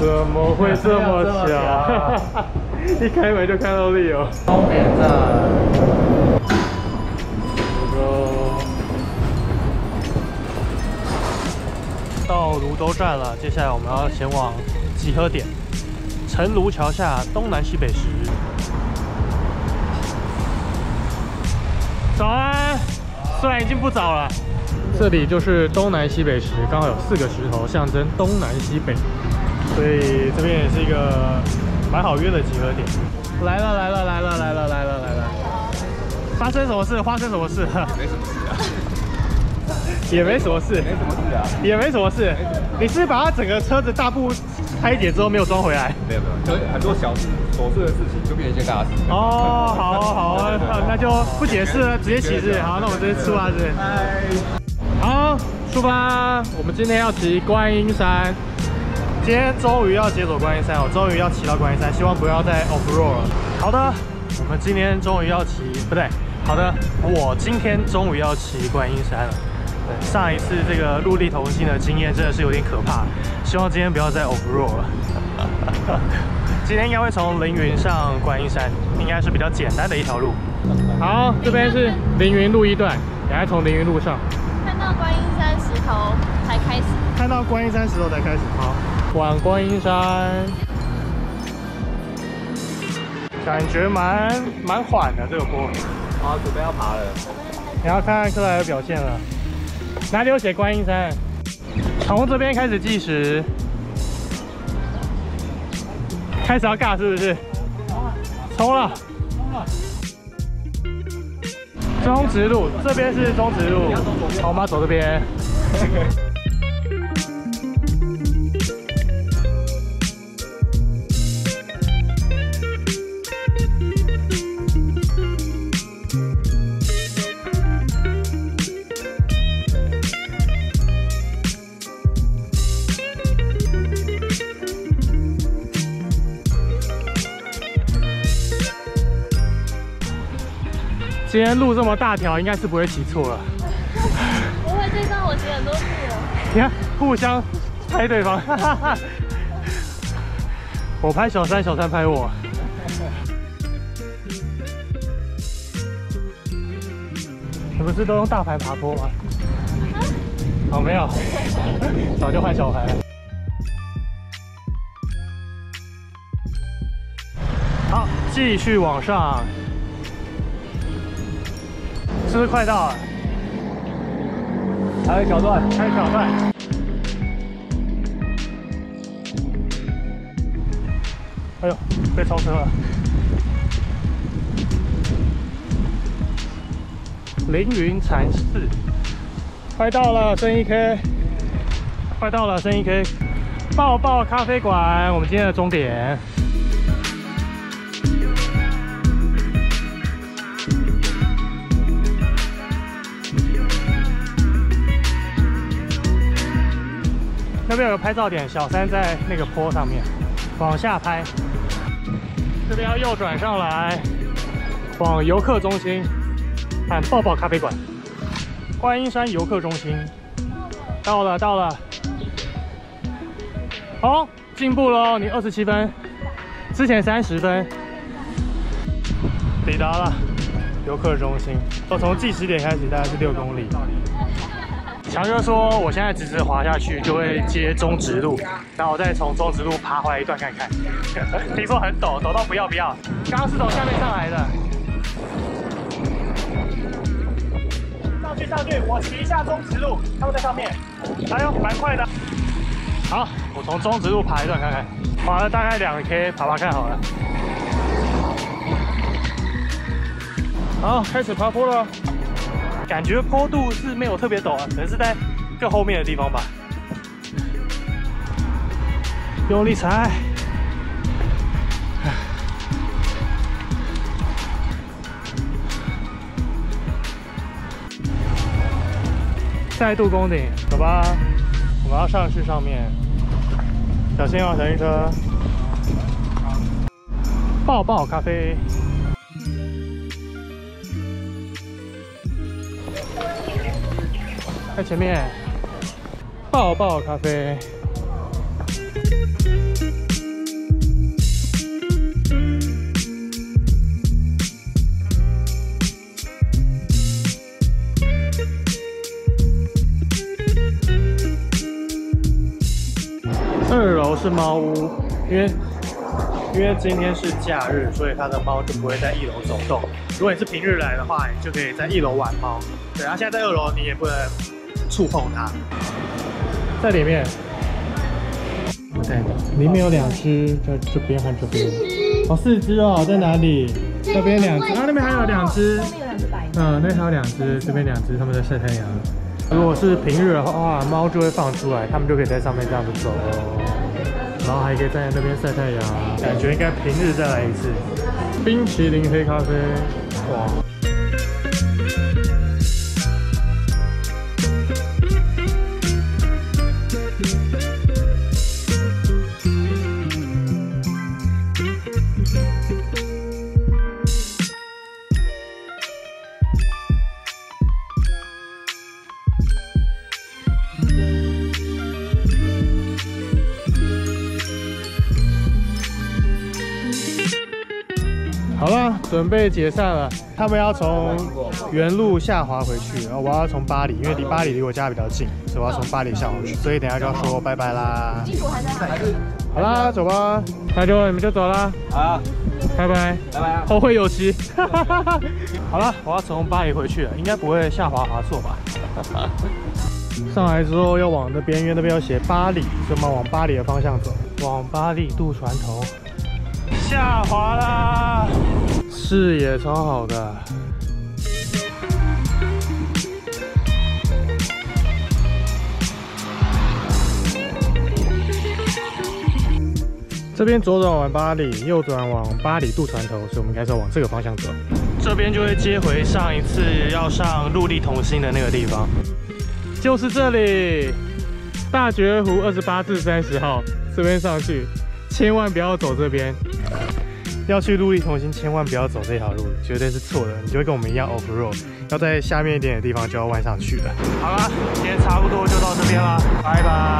怎么会这么巧？一开门就看到Leo。终点站。到泸州站了，接下来我们要前往集合点陈卢桥下东南西北石。早安，虽然已经不早了，这里就是东南西北石，刚好有4个石头象征东南西北。 所以这边也是一个蛮好约的集合点。来了！发生什么事？发生什么事？没什么事啊。也没什么事。没什么事啊。也没什么事。你是把它整个车子大部拆解之后没有装回来？没有，就很多小事琐碎的事情就变成一件大事。哦，好，那就不解释了，直接起势。好，那我们直接出发是。好，出发！我们今天要骑观音山。 今天终于要解锁观音山，我终于要骑到观音山，希望不要再 off road 了。好的，我们今天终于要骑，不对，好的，我今天终于要骑观音山了。对，上一次这个陆地同行的经验真的是有点可怕，希望今天不要再 off road 了。今天应该会从凌云上观音山，应该是比较简单的一条路。好，这边是凌云路1段，等下从凌云路上。看到观音山石头才开始。看到观音山石头才开始，好。 往观音山，感觉蛮缓的这个坡。好，准备要爬了。你要看看克莱的表现了。哪里有写观音山？从这边开始计时，开始要尬是不是？冲了！中直路，这边是中直路。好，我们要走这边。今天路这么大条，应该是不会骑错了。不会，这段我骑很多次了。你看，互相拍对方。我拍小三，小三拍我。你不是都用大牌爬坡吗？哦，没有，早就换小牌了。好，继续往上。 是不是快到了？还有一小段，还有一小段。哎呦，被超车了！凌云禅寺，快到了，剩1 K， 快到了，剩1 K。抱抱咖啡馆，我们今天的终点。 那边有个拍照点，小三在那个坡上面，往下拍。这边要右转上来，往游客中心和抱抱咖啡馆。观音山游客中心，到了，到了。好，进步了，你27分，之前30分。抵达了游客中心，我从计时点开始大概是6公里。 强哥说，我现在直直滑下去就会接中直路，然后我再从中直路爬回来一段看看。听说很陡，陡到不要。刚刚是从下面上来的。上去，我骑一下中直路，他们在上面。哎呦，蛮快的。好，我从中直路爬一段看看，滑了大概2 K， 爬看好了。好，开始爬坡了。 感觉坡度是没有特别陡啊，可能是在更后面的地方吧。用力踩。再度攻顶，走吧，我们要上去上面，小心哦，小心车。抱抱咖啡。在前面，抱抱咖啡。2楼是猫屋，因为今天是假日，所以它的猫就不会在1楼走动。如果你是平日来的话，你就可以在1楼玩猫。对，它现在在2楼，你也不能触碰它。在里面，对，里面有2只，在这边和这边。哦，4只哦，在哪里？这边2只，啊，那边还有2只。后面有2只白。那边还有2只，这边2只，它们在晒太阳。如果是平日的话，猫就会放出来，它们就可以在上面这样子走哦，然后还可以站在那边晒太阳，感觉应该平日再来一次。冰淇淋黑咖啡，哇！好了，准备解散了。他们要从原路下滑回去，然后我要从巴黎，因为巴黎离我家比较近，所以我要从巴黎下回去。所以等一下就要说拜拜啦。衣服还在哪里？好啦，走吧，那就你们就走啦。好，拜拜，拜拜啊！后会有期。好了，我要从巴黎回去了，应该不会下滑滑错吧？上来之后要往那边，因为那边要写巴黎，所以我们往巴黎的方向走，往巴黎渡船头。下滑啦，视野超好的。这边左转往巴黎，右转往巴黎渡船头，所以我们应该是要往这个方向走。这边就会接回上一次要上陆地同心的那个地方，就是这里，大觉湖28至30号，这边上去，千万不要走这边。要去陆地同心，千万不要走这条路，绝对是错的。你就会跟我们一样 off road， 要在下面一点的地方就要弯上去了。好了，今天差不多就到这边啦，拜拜。